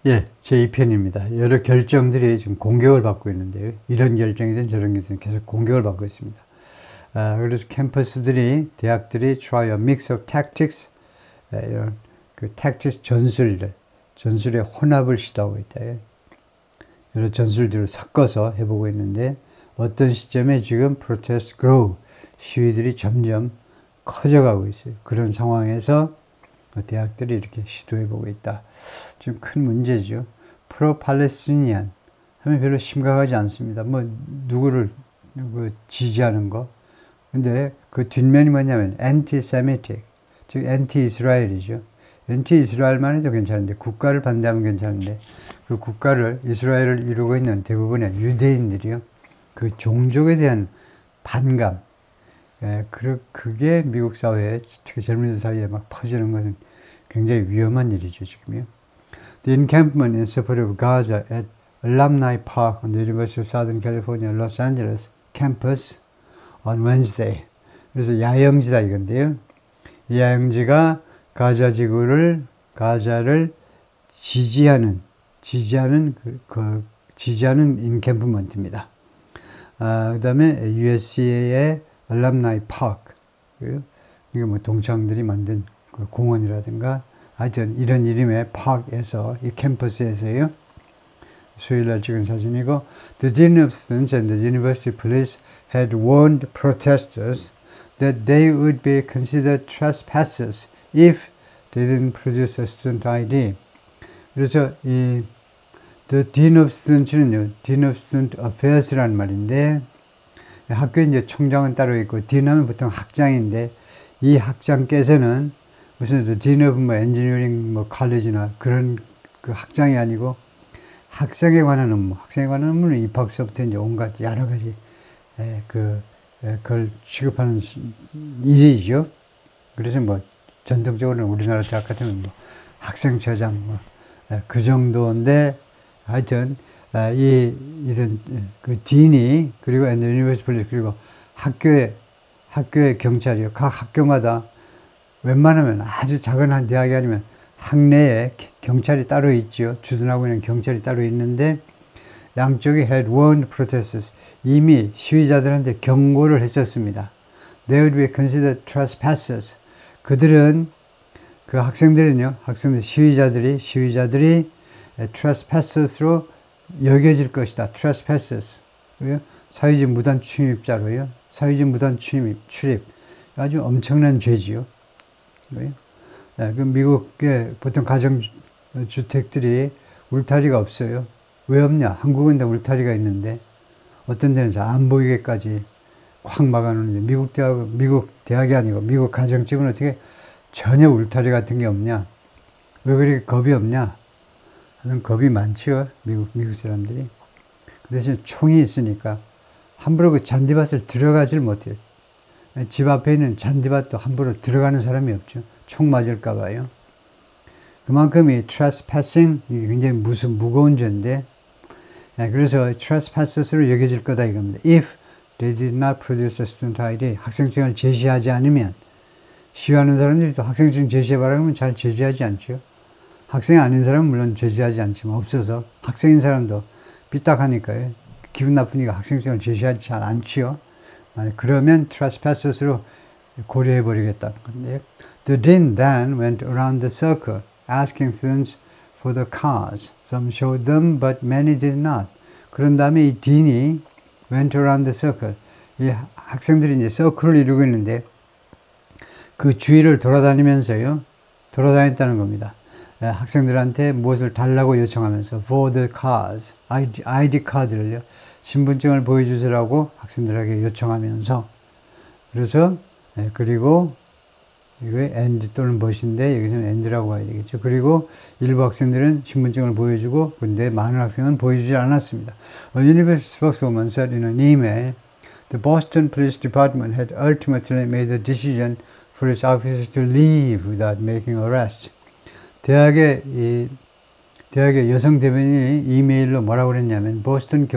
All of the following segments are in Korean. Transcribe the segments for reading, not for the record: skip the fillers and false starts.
예, 제2편입니다. 여러 결정들이 지금 공격을 받고 있는데요. 이런 결정이든 저런 결정이든 계속 공격을 받고 있습니다. 그래서 캠퍼스들이, 대학들이 try a mix of tactics, 이런 그 tactics 전술의 혼합을 시도하고 있다. 여러 전술들을 섞어서 해보고 있는데 어떤 시점에 지금 protest grow, 시위들이 점점 커져가고 있어요. 그런 상황에서 대학들이 이렇게 시도해보고 있다. 지금 큰 문제죠. 프로-팔레스티니안 하면 별로 심각하지 않습니다. 뭐 누구를 지지하는 거. 근데 그 뒷면이 뭐냐면 anti-Semitic, 즉 anti-이스라엘이죠. anti-이스라엘만 해도 괜찮은데 국가를 반대하면 괜찮은데 그 국가를 이스라엘을 이루고 있는 대부분의 유대인들이요. 그 종족에 대한 반감, 그게 미국 사회에 특히 젊은이들 사이에 막 퍼지는 것은 굉장히 위험한 일이죠, 지금요. The encampment in support of Gaza at Alumni Park on the University of Southern California, Los Angeles campus on Wednesday. 그래서 야영지다 이건데요. 이 야영지가 가자를 지지하는 인캠프먼트입니다. 그 다음에 USC의 알럼나이 파크, 이게 뭐 동창들이 만든 그 공원이라든가 하여튼 이런 이름의 파크에서, 이 캠퍼스에서요. 수요일날 찍은 사진이고, The Dean of Students and the University Police had warned protesters that they would be considered trespassers if they didn't produce a student ID. 그래서 이 The Dean of Students는요, Dean of Student Affairs라는 말인데, 학교에 이제 총장은 따로 있고, 딘하면 보통 학장인데, 이 학장께서는 무슨 Dean of 뭐 엔지니어링 뭐 칼리지나 그런 그 학장이 아니고, 학생에 관한 업무는 입학서부터 이제 온갖 여러 가지 그걸 취급하는 일이죠. 그래서 뭐 전통적으로는 우리나라 대학 같으면 뭐 학생처장 그 정도인데, 하여튼 이런 그 딘이, 그리고 유니버시티 폴리스, 그리고 학교의 경찰이요. 각 학교마다 웬만하면 아주 작은 한 대학이 아니면 학내에 경찰이 따로 있죠. 주둔하고 있는 경찰이 따로 있는데, 양쪽이 had warned protesters, 이미 시위자들한테 경고를 했었습니다. They would be considered trespassers. 그들은, 그 학생들은요, 시위자들이 trespassers로 여겨질 것이다. trespassers. 사회적 무단 침입자로요. 사회적 무단 출입. 아주 엄청난 죄지요. 그 미국의 보통 가정주택들이 울타리가 없어요. 왜 없냐? 한국은 다 울타리가 있는데, 어떤 데는 잘 안 보이게까지 콱 막아놓는데, 미국 대학이 아니고 미국 가정집은 어떻게 전혀 울타리 같은 게 없냐? 왜 그렇게 겁이 없냐? 하는 겁이 많지요. 미국 사람들이. 그 대신 총이 있으니까 함부로 그 잔디밭을 들어가질 못해요. 집 앞에 있는 잔디밭도 함부로 들어가는 사람이 없죠. 총 맞을까 봐요. 그만큼 이 trespassing, 이게 굉장히 무거운 죄인데, 그래서 trespassers로 여겨질 거다 이겁니다. If they did not produce a student ID, 학생증을 제시하지 않으면, 시위하는 사람들이 또 학생증 제시해봐라 그러면 잘 제시하지 않죠. 학생이 아닌 사람은 물론 제시하지 않지만, 없어서 학생인 사람도 삐딱하니까요. 기분 나쁘니까 학생증을 제시하지 잘 않지요. 그러면 trespassers로 고려해버리겠다는 건데요. The dean then went around the circle asking students for the cards. Some showed them, but many did not. 그런 다음에 이 딘이 went around the circle. 이 학생들이 이제 서클을 이루고 있는데, 그 주위를 돌아다녔다는 겁니다. 학생들한테 무엇을 달라고 요청하면서 for the cards, ID 카드를요, 신분증을 보여주세요라고 학생들에게 요청하면서, 그래서 그리고 이게 and 또는 but인데 여기서는 and라고 해야 되겠죠. 그리고 일부 학생들은 신분증을 보여주고, 근데 많은 학생은 보여주지 않았습니다. A university spokeswoman said in an email, the Boston Police Department had ultimately made the decision for its officers to leave without making arrests. 대학의 여성 대변인이 이메일로 뭐라고 그랬냐면, 보스턴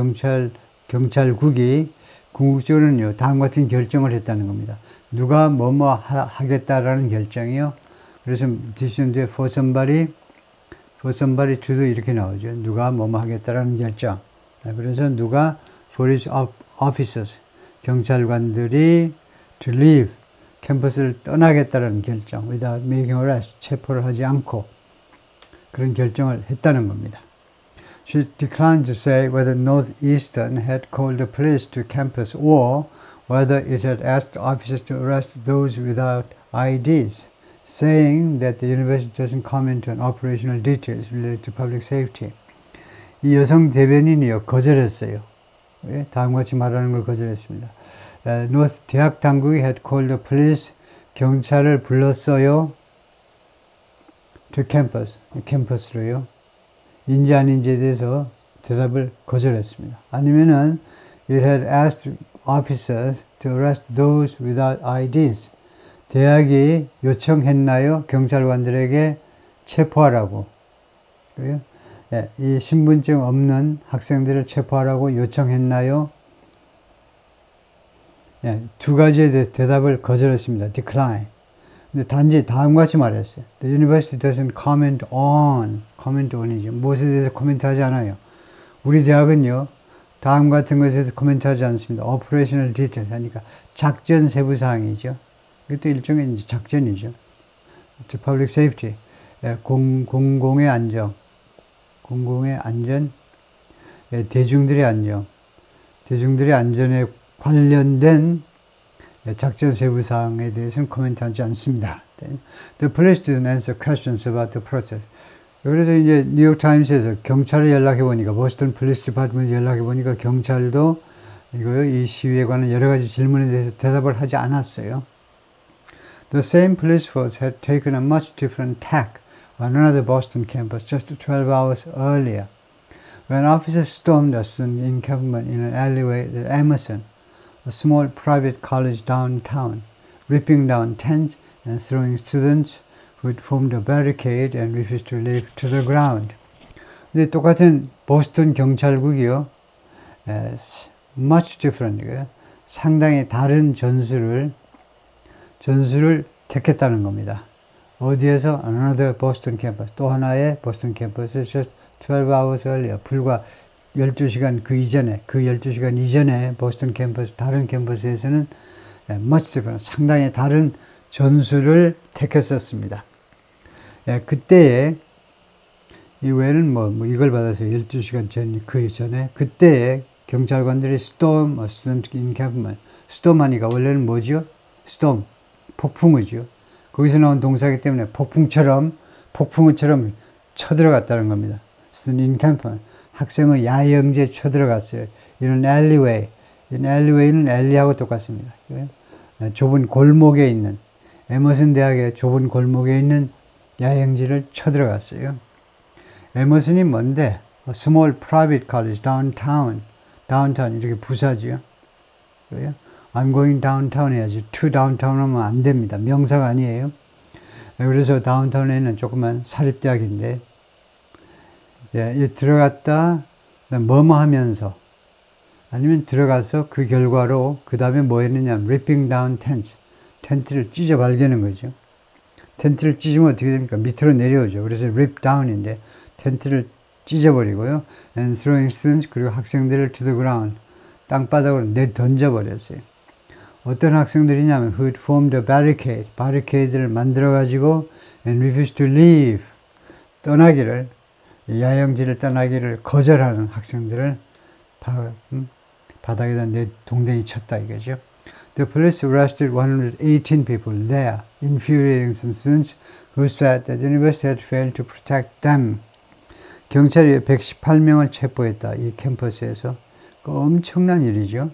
경찰국이 궁극적으로는요, 다음 같은 결정을 했다는 겁니다. 누가 하겠다라는 결정이요. 그래서 decision for somebody for somebody to도 이렇게 나오죠. 누가 뭐뭐 하겠다라는 결정. 그래서 누가 police officers, 경찰관들이 to leave, 캠퍼스를 떠나겠다라는 결정, without making arrest, 체포를 하지 않고 그런 결정을 했다는 겁니다. She declined to say whether Northeastern had called the police to campus or whether it had asked officers to arrest those without IDs, saying that the university doesn't comment on operational details related to public safety. 이 여성 대변인이요, 거절했어요. 예? 다음과 같이 말하는 걸 거절했습니다. 대학 당국이 had called the police, 경찰을 불렀어요. to campus, 캠퍼스로요. 인지 아닌지에 대해서 대답을 거절했습니다. 아니면은 it had asked officers to arrest those without IDs. 대학이 요청했나요? 경찰관들에게 체포하라고. 그래요? 예, 이 신분증 없는 학생들을 체포하라고 요청했나요? 예, 두 가지에 대해서 대답을 거절했습니다. decline. 근데 단지 다음과 같이 말했어요. The university doesn't comment on이죠. 무엇에 대해서 코멘트하지 않아요. 우리 대학은요, 다음 같은 것에 대해서 코멘트하지 않습니다. operational detail 하니까 작전 세부 사항이죠. 이것도 일종의 이제 작전이죠. to public safety, 예, 공공의 안전, 예, 대중들의 안전에 관련된 작전 세부 사항에 대해서는 코멘트하지 않습니다. The police didn't answer questions about the protest. 그래서 이제 뉴욕 타임스에서 경찰에 연락해 보니까, 보스턴 폴리스 디파트먼트 연락해 보니까 경찰도 이 시위에 관한 여러 가지 질문에 대해서 대답을 하지 않았어요. The same police force had taken a much different tack on another Boston campus just 12 hours earlier, when officers stormed a student encampment in an alleyway at Emerson, a small private college downtown, ripping down tents and throwing students who had formed a barricade and refused to leave to the ground. 근데 똑같은 보스턴 경찰국이요, much different, 상당히 다른 전술을 택했다는 겁니다. 어디에서? Another Boston campus, 또 하나의 보스턴 캠퍼스, just 12 hours earlier, 불과 12시간 그 이전에, 그 12시간 이전에 보스턴 캠퍼스, 다른 캠퍼스에서는 much different, 상당히 다른 전술을 택했었습니다. 예, 그때에, 이 외에는 이걸 받아서 12시간 전, 그 전에, 그때에 경찰관들이 storm, student encampment, storm 하니까 원래는 뭐죠? storm, 폭풍우죠. 거기서 나온 동사이기 때문에 폭풍우처럼 쳐들어갔다는 겁니다. student encampment, 학생의 야영지에 쳐들어갔어요. 이런 alleyway, alley는 alley하고 똑같습니다. 좁은 골목에 있는, 에머슨 대학의 좁은 골목에 있는 야영지를 쳐들어갔어요. 에머슨이 뭔데? Small private college downtown, 이렇게 부사지요. 그래요? I'm going downtown 해야지. to downtown 하면 안 됩니다. 명사가 아니에요. 그래서 다운타운에는 조그만 사립대학인데, 예, 들어갔다, 뭐뭐 하면서, 아니면 들어가서 그 결과로, 그 다음에 뭐 했느냐, ripping down tents, 텐트를 찢어 발견한 거죠. 텐트를 찢으면 어떻게 됩니까? 밑으로 내려오죠. 그래서 rip down인데, 텐트를 찢어버리고요. and throwing students, 그리고 학생들을 to the ground, 땅바닥으로 내던져버렸어요. 어떤 학생들이냐면, who had formed a barricade, 바리케이드를 만들어가지고, and refused to leave, 떠나기를, 야영지를 떠나기를 거절하는 학생들을 바닥에다 내 동댕이 쳤다 이거죠. The police arrested 118 people there, infuriating some students who said that the university had failed to protect them. 경찰이 118명을 체포했다. 이 캠퍼스에서. 엄청난 일이죠.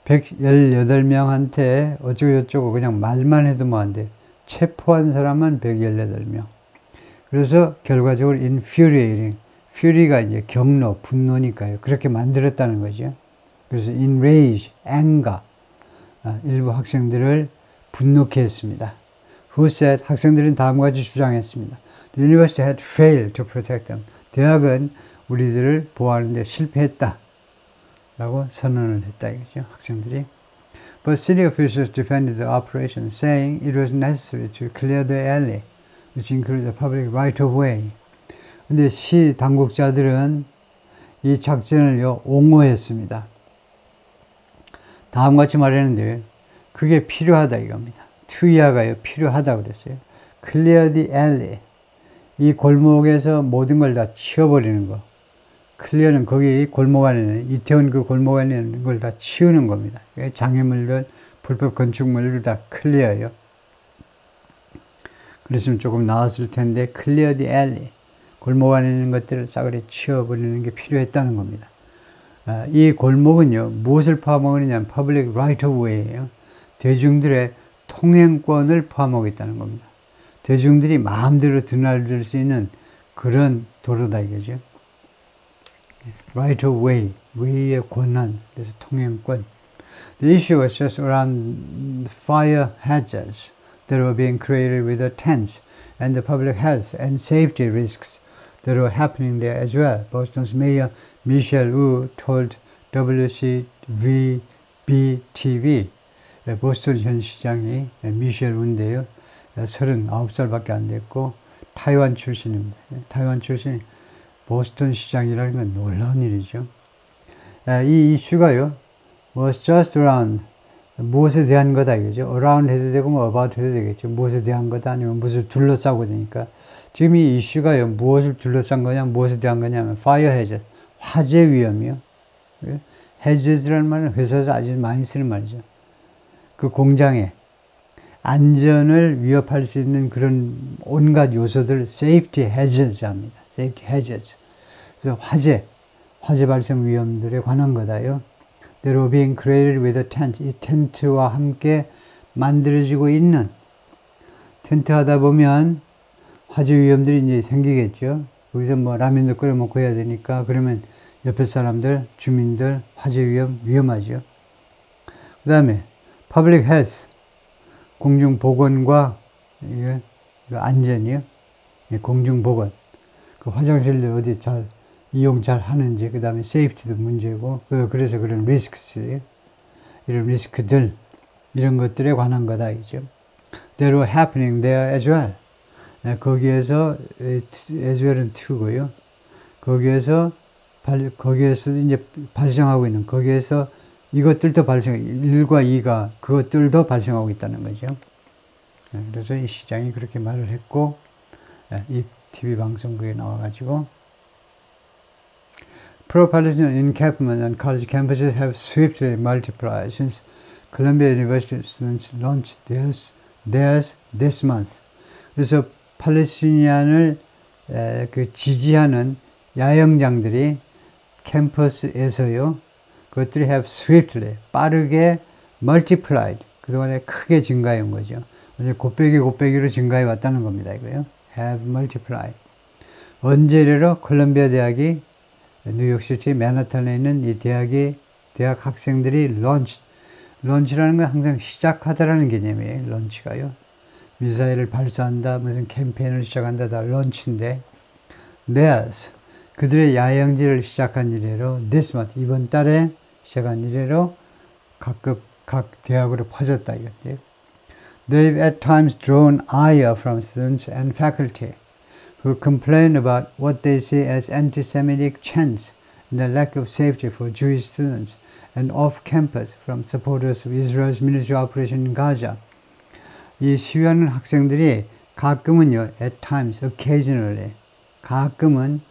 118명한테 어쩌고저쩌고 그냥 말만 해도 뭐한데 체포한 사람은 118명. 그래서 결과적으로 infuriating, fury가 이제 경로, 분노니까요. 그렇게 만들었다는 거죠. 그래서 enrage, anger, 일부 학생들을 분노케 했습니다. Who said, 학생들은 다음과 같이 주장했습니다. The university had failed to protect them. 대학은 우리들을 보호하는 데 실패했다. 라고 선언을 했다 이거죠. 학생들이. But city officials defended the operation, saying it was necessary to clear the alley, which included the public right-of-way. 근데 시 당국자들은 이 작전을요, 옹호했습니다. 다음과 같이 말했는데, 그게 필요하다 이겁니다. 투이아가요, 필요하다 그랬어요. Clear the alley. 이 골목에서 모든 걸 다 치워버리는 거. 클리어는 거기 골목 안에는, 이태원 그 골목 안에 있는 걸 다 치우는 겁니다. 장애물들, 불법 건축물들 다 클리어예요. 그랬으면 조금 나았을 텐데, Clear the alley. 골목 안에 있는 것들을 싸그리 치워버리는 게 필요했다는 겁니다. 이 골목은요, 무엇을 포함하느냐면 Public Right of Way예요. 대중들의 통행권을 포함하고 있다는 겁니다. 대중들이 마음대로 드나들 수 있는 그런 도로다 이거죠. Right of way, way의 권한, 그래서 통행권. The issue was just around fire hazards that were being created with the tents and the public health and safety risks that were happening there as well. Boston's Mayor Michelle Wu told WCVB-TV. 보스턴 현 시장이 미셸 우인데요. 39살밖에 안 됐고 타이완 출신입니다. 타이완 출신 보스턴 시장이라는 건 놀라운 일이죠. 이 이슈가요, was just around, 무엇에 대한 거다 이거죠. around 해도 되고 뭐 about 해도 되겠죠. 무엇에 대한 거다 아니면 무엇을 둘러싸고 되니까 지금 이 이슈가요, 무엇을 둘러싼 거냐, 무엇에 대한 거냐면 fire hazard, 화재 위험이요. hazards라는 말은 회사에서 아주 많이 쓰는 말이죠. 그 공장에 안전을 위협할 수 있는 그런 온갖 요소들 safety hazards 합니다. safety hazards. 그래서 화재 발생 위험들에 관한 거다요. They were being created with a tent. 이 텐트와 함께 만들어지고 있는, 텐트 하다 보면 화재 위험들이 이제 생기겠죠. 거기서 뭐 라면도 끓여 먹고 해야 되니까 그러면 옆에 사람들, 주민들 화재 위험하죠. 그 다음에 public health, 공중보건과 안전이요. 공중보건. 그 화장실들 어디 이용 잘 하는지, 그 다음에 safety도 문제고, 그래서 그런 risks, 이런 리스크들, 이런 것들에 관한 거다, 이죠. They were happening there as well. 거기에서, as well은 to고요. 거기에서 이제 발생하고 있는, 거기에서 이것들도 1과 2가 그것들도 발생하고 있다는 거죠. 그래서 이 시장이 그렇게 말을 했고, 이 TV 방송국에 나와가지고, Pro-Palestinian encampment on college campuses have swiftly multiplied since Columbia University students launched theirs this month. 그래서 팔레스티니안을 지지하는 야영장들이 캠퍼스에서요, 그것들이 have swiftly, 빠르게 multiplied, 그동안에 크게 증가해 온 거죠. 그래서 곱빼기로 증가해 왔다는 겁니다, 이거요. have multiplied. 언제래로? 콜롬비아 대학이 뉴욕시티 맨하탄에 있는 이 대학 학생들이 런치라는 건 항상 시작하다라는 개념이에요. 런치가요. 미사일을 발사한다, 무슨 캠페인을 시작한다, 다 런치인데, theirs, 그들의 야영지를 시작한 이래로 this month, 이번 달에 시작한 이래로 각 대학으로 퍼졌다 이건데요. They've at times drawn ire from students and faculty who complain about what they see as anti-Semitic chants and the lack of safety for Jewish students and off-campus from supporters of Israel's military operation in Gaza. 이 시위하는 학생들이 가끔은요, at times, occasionally, 가끔은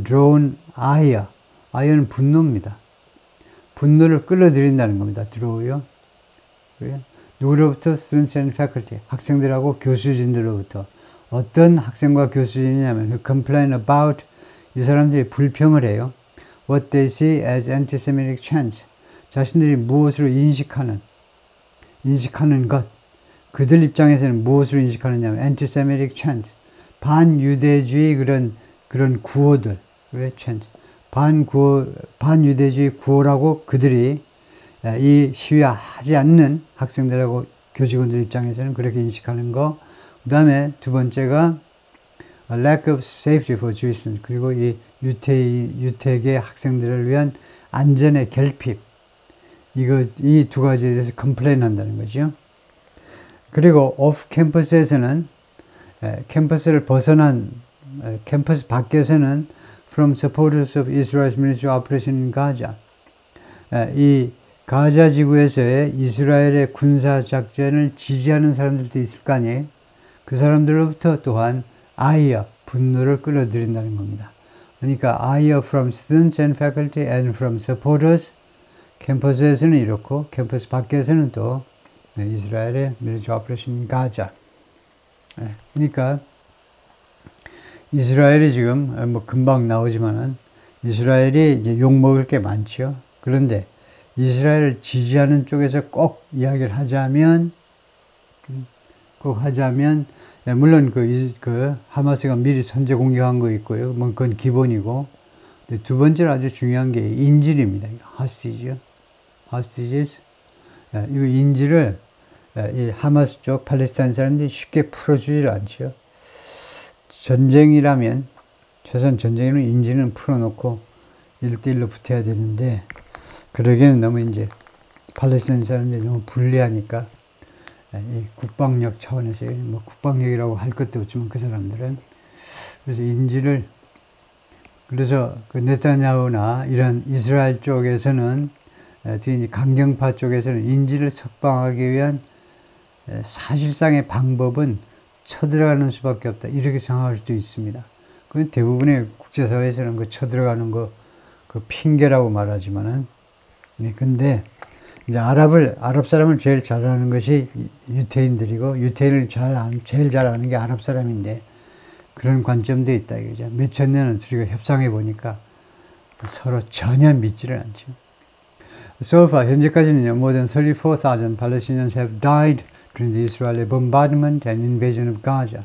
drawn ire, ire는 분노입니다. 분노를 끌어들인다는 겁니다. draw요. 누구로부터? students and faculty, 학생들하고 교수진들로부터. 어떤 학생과 교수진이냐면 who complain about, 이 사람들이 불평을 해요. what they see as anti-Semitic chants, 자신들이 무엇으로 인식하는 것, 그들 입장에서는 무엇으로 인식하느냐면 anti-Semitic chants, 반유대주의 그런 구호들, 왜 chants, 반유대주의 구호라고 그들이 이 시위하지 않는 학생들하고 교직원들 입장에서는 그렇게 인식하는 거. 그 다음에 두 번째가 lack of safety for Jewish students, 그리고 이 유태계 학생들을 위한 안전의 결핍, 이 두 가지에 대해서 컴플레인 한다는 거죠. 그리고 오프 캠퍼스에서는 캠퍼스를 벗어난 캠퍼스 밖에서는 from supporters of Israel's military operation in Gaza. 이 가자 지구에서의 이스라엘의 군사 작전을 지지하는 사람들도 있을 거 아니에요. 그 사람들로부터 또한 ire, 분노를 끌어들인다는 겁니다. 그러니까 ire from students and faculty and from supporters. 캠퍼스에서는 이렇고 캠퍼스 밖에서는 또 이스라엘의 military operation in Gaza. 그러니까 이스라엘이 지금 뭐 금방 나오지만은 이스라엘이 이제 욕먹을 게 많죠. 그런데 이스라엘을 지지하는 쪽에서 꼭 이야기를 하자면 물론 그 하마스가 미리 선제 공격한 거 있고요. 뭐 그건 기본이고 두 번째로 아주 중요한 게 인질입니다. hostage요. hostages. 이 인질을 이 하마스 쪽 팔레스타인 사람들이 쉽게 풀어주질 않죠. 전쟁이라면 최소한 전쟁이면 인질은 풀어놓고 1대1로 붙어야 되는데 그러기에는 너무 이제 팔레스타인 사람들이 너무 불리하니까 이 국방력 차원에서 뭐 국방력이라고 할 것도 없지만 그 사람들은 그래서 인질을 그래서 그 네타냐후나 이런 이스라엘 쪽에서는 특히 강경파 쪽에서는 인질을 석방하기 위한 사실상의 방법은 쳐들어가는 수밖에 없다. 이렇게 생각할 수도 있습니다. 그건 대부분의 국제사회에서는 그 쳐들어가는 거 그 핑계라고 말하지만은 근데 이제 아랍 사람을 제일 잘 아는 것이 유태인들이고 유태인을 제일 잘 아는 게 아랍 사람인데 그런 관점도 있다 이거죠. 몇천 년을 우리가 협상해 보니까 서로 전혀 믿지를 않죠. So far 현재까지는요, more than 34,000 Palestinians have died during the Israeli bombardment and invasion of Gaza,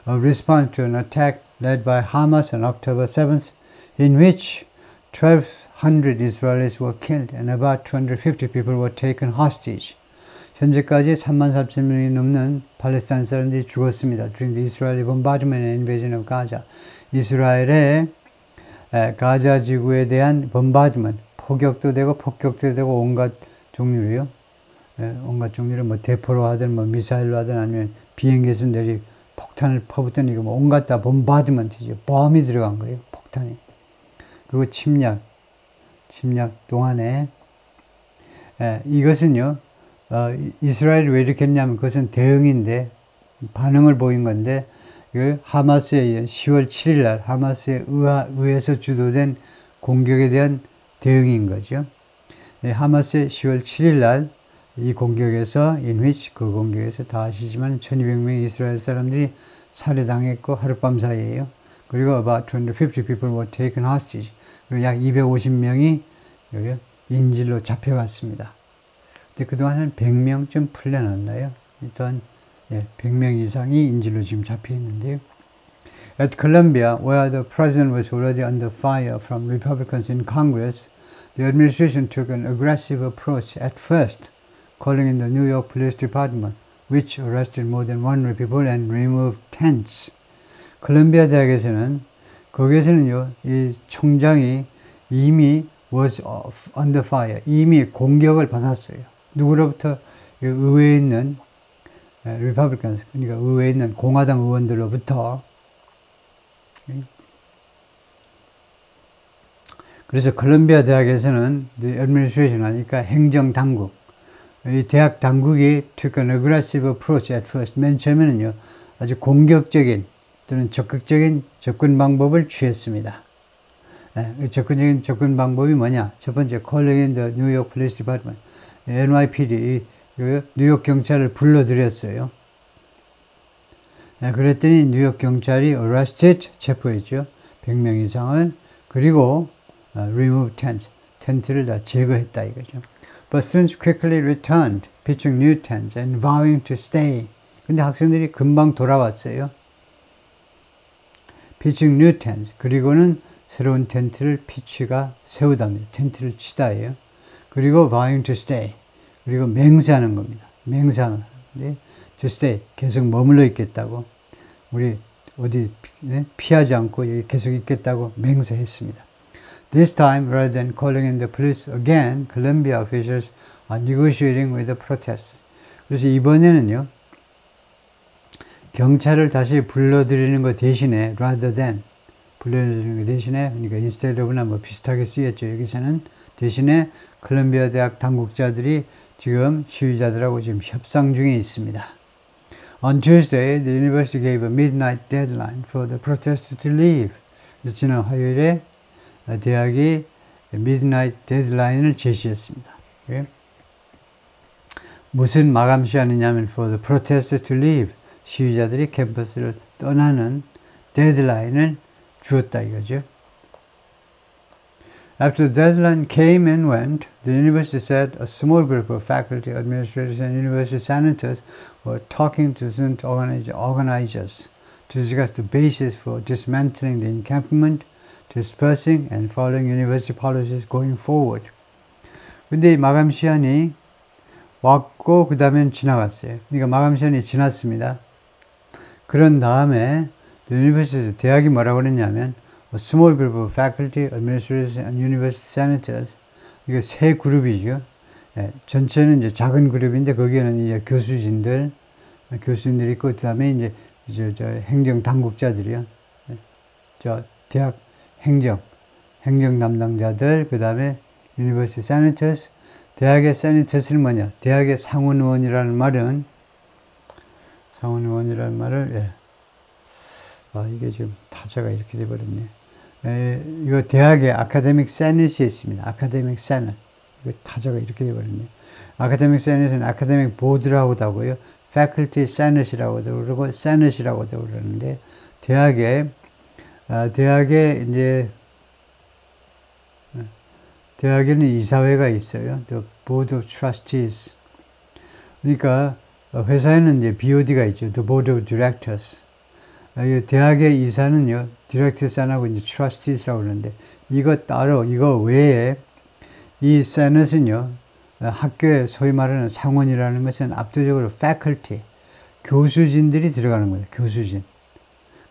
a response to an attack led by Hamas on October 7th, in which 1,200 Israelis were killed and about 250 people were taken hostage. 현재까지 33,000명이 넘는 팔레스타인 사람들이 죽었습니다. During the Israeli bombardment and invasion of Gaza. 이스라엘의 가자 지구에 대한 bombardment, 포격도 되고 폭격도 되고 온갖 종류로요. 온갖 종류로 뭐 대포로 하든 뭐 미사일로 하든 아니면 비행기에서 폭탄을 퍼붓던 이거 뭐 온갖 다 bombardment이죠. bom이 들어간 거예요. 폭탄이. 그리고 침략 동안에 이것은요 이스라엘이 왜 이렇게 했냐면 그것은 대응인데 반응을 보인 건데 그 하마스의 10월 7일 날 하마스에 의해서 주도된 공격에 대한 대응인 거죠. 하마스의 10월 7일 날 이 공격에서 그 공격에서 다 아시지만 1200명의 이스라엘 사람들이 살해당했고 하룻밤 사이에요. 그리고 about 250 people were taken hostage. 그리고 약 250명이 인질로 잡혀갔습니다. 근데 그동안 한 100명쯤 풀려났나요? 일단 100명 이상이 인질로 지금 잡혀 있는데요. At Columbia, where the president was already under fire from Republicans in Congress, the administration took an aggressive approach at first, calling in the New York Police Department, which arrested more than 100 people and removed tents. 콜롬비아 대학에서는 거기에서는요, 이 총장이 이미 was under fire, 이미 공격을 받았어요. 누구로부터? 의회에 있는 리퍼블리칸스, 그러니까 의회에 있는 공화당 의원들로부터. 그래서 콜롬비아 대학에서는 the administration 하니까 행정당국, 이 대학 당국이 took an aggressive approach at first. 맨 처음에는요, 아주 공격적인 또는 적극적인 접근 방법을 취했습니다. 적극적인 접근 방법이 뭐냐? 첫 번째, calling in the New York Police Department, NYPD, 뉴욕 경찰을 불러들였어요. 그랬더니 뉴욕 경찰이 arrested, 체포했죠. 100명 이상을. 그리고 remove tent, 텐트를 다 제거했다 이거죠. But students quickly returned, pitching new tents and vowing to stay. 근데 학생들이 금방 돌아왔어요. pitching new tents. 그리고는 새로운 텐트를 피치가 세우답니다. 텐트를 치다예요. 그리고 vowing to stay. 그리고 맹세하는 겁니다. 맹세하는. to stay. 계속 머물러 있겠다고. 우리 어디 피하지 않고 여기 계속 있겠다고 맹세했습니다. This time, rather than calling in the police again, Columbia officials are negotiating with the protesters. 그래서 이번에는요, 경찰을 다시 불러들이는 것 대신에, rather than, 불러들이는 것 대신에, 그러니까 instead of나 뭐 비슷하게 쓰였죠. 여기서는 대신에 콜롬비아 대학 당국자들이 지금 시위자들하고 지금 협상 중에 있습니다. On Tuesday, the university gave a midnight deadline for the protesters to leave. 그래서 지난 화요일에 대학이 midnight deadline을 제시했습니다. 예? 무슨 마감 시간이냐면 for the protesters to leave. 시위자들이 캠퍼스를 떠나는 데드라인을 주었다 이거죠. After the deadline came and went, the university said a small group of faculty, administrators, and university senators were talking to student organizers to discuss the basis for dismantling the encampment, dispersing and following university policies going forward. 근데 이 마감 시한이 왔고 그 다음엔 지나갔어요. 그러니까 마감 시한이 지났습니다. 그런 다음에 the university, 대학이 뭐라고 그랬냐면 a small group of faculty, administrators, and university senators. 이게 세 그룹이죠. 예, 전체는 이제 작은 그룹인데 거기에는 이제 교수님들이 있고 그다음에 이제 저 행정 당국자들이요. 예, 저 대학 행정 담당자들 그다음에 university senators. 대학의 senators는 뭐냐? 대학의 상원의원이라는 말을 예. 이게 지금 타자가 이렇게 돼버렸네. 이거 대학의 아카데믹 세넷이 있습니다. 아카데믹 세넷. 이거 타자가 이렇게 돼버렸네. 아카데믹 세넷은 아카데믹 보드라고도 하고요. faculty senate이라고도 그러고 senate이라고도 그러는데 대학에 이제 대학에는 이사회가 있어요. The Board of Trustees. 그러니까 회사에는 이제 BOD가 있죠. The Board of Directors. 대학의 이사는요, Directors 안 하고 이제 Trustees라고 그러는데, 이거 외에 이 Senate은요, 학교에 소위 말하는 상원이라는 것은 압도적으로 Faculty, 교수진들이 들어가는 거예요. 교수진.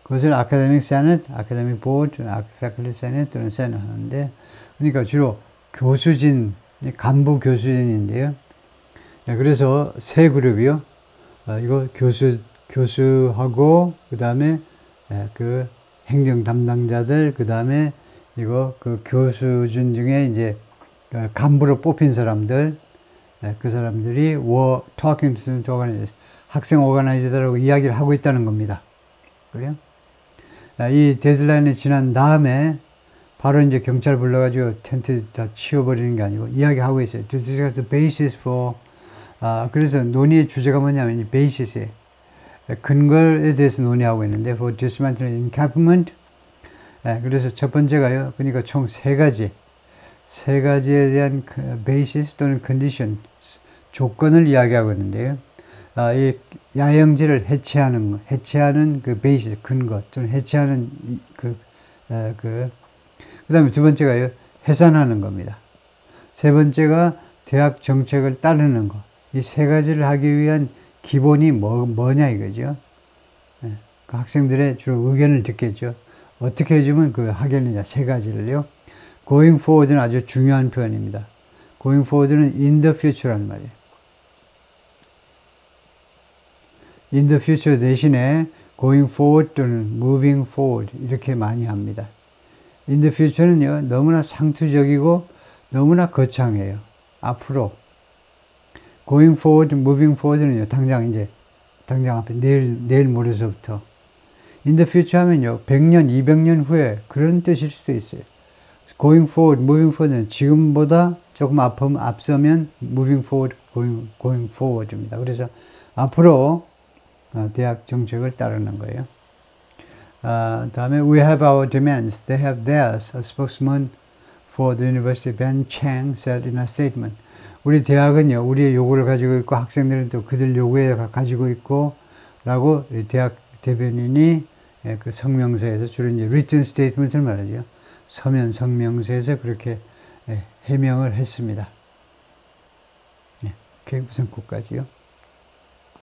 그것을 Academic Senate, Academic Board, Faculty Senate 또는 Senate 하는데, 그러니까 주로 교수진, 간부 교수진인데요. 그래서 세 그룹이요. 이거 교수하고 그 다음에 그 행정 담당자들 그 다음에 이거 그 교수진 중에 이제 간부로 뽑힌 사람들 그 사람들이 were talking to student organizers 학생 오가나이저들하고 이야기를 하고 있다는 겁니다. 그래요? 이 데드라인이 지난 다음에 바로 이제 경찰 불러가지고 텐트 다 치워버리는 게 아니고 이야기하고 있어요. To discuss the basis for 그래서 논의의 주제가 뭐냐면 이 베이시스에 근거에 대해서 논의하고 있는데 for dismantling encampment 그래서 첫 번째가요. 그러니까 총 세 가지에 대한 베이시스 또는 컨디션 조건을 이야기하고 있는데요. 이 야영지를 해체하는 그 베이시스 근거 또는 해체하는 그다음에 두 번째가요. 해산하는 겁니다. 세 번째가 대학 정책을 따르는 거. 이 세 가지를 하기 위한 기본이 뭐냐 이거죠. 그 학생들의 주로 의견을 듣겠죠. 어떻게 해주면 하겠느냐 세 가지를요. Going forward는 아주 중요한 표현입니다. Going forward는 in the future란 말이에요. In the future 대신에 going forward 또는 moving forward 이렇게 많이 합니다. In the future는요 너무나 상투적이고 너무나 거창해요. 앞으로. Going forward, moving forward는요 당장 앞에 내일 모레서부터. In the future 하면요 100년, 200년 후에 그런 뜻일 수도 있어요. Going forward, moving forward는 지금보다 조금 앞서면 moving forward, going forward입니다. 그래서 앞으로 대학 정책을 따르는 거예요. 다음에 we have our demands, they have theirs. A spokesman for the university, Ben Chang, said in a statement. 우리 대학은요, 우리의 요구를 가지고 있고 학생들은 또 그들 요구에 가지고 있고 라고 대학 대변인이 그 성명서에서 주로 이제 written statement을 말하죠. 서면 성명서에서 그렇게 해명을 했습니다. 그게 우선 끝까지요.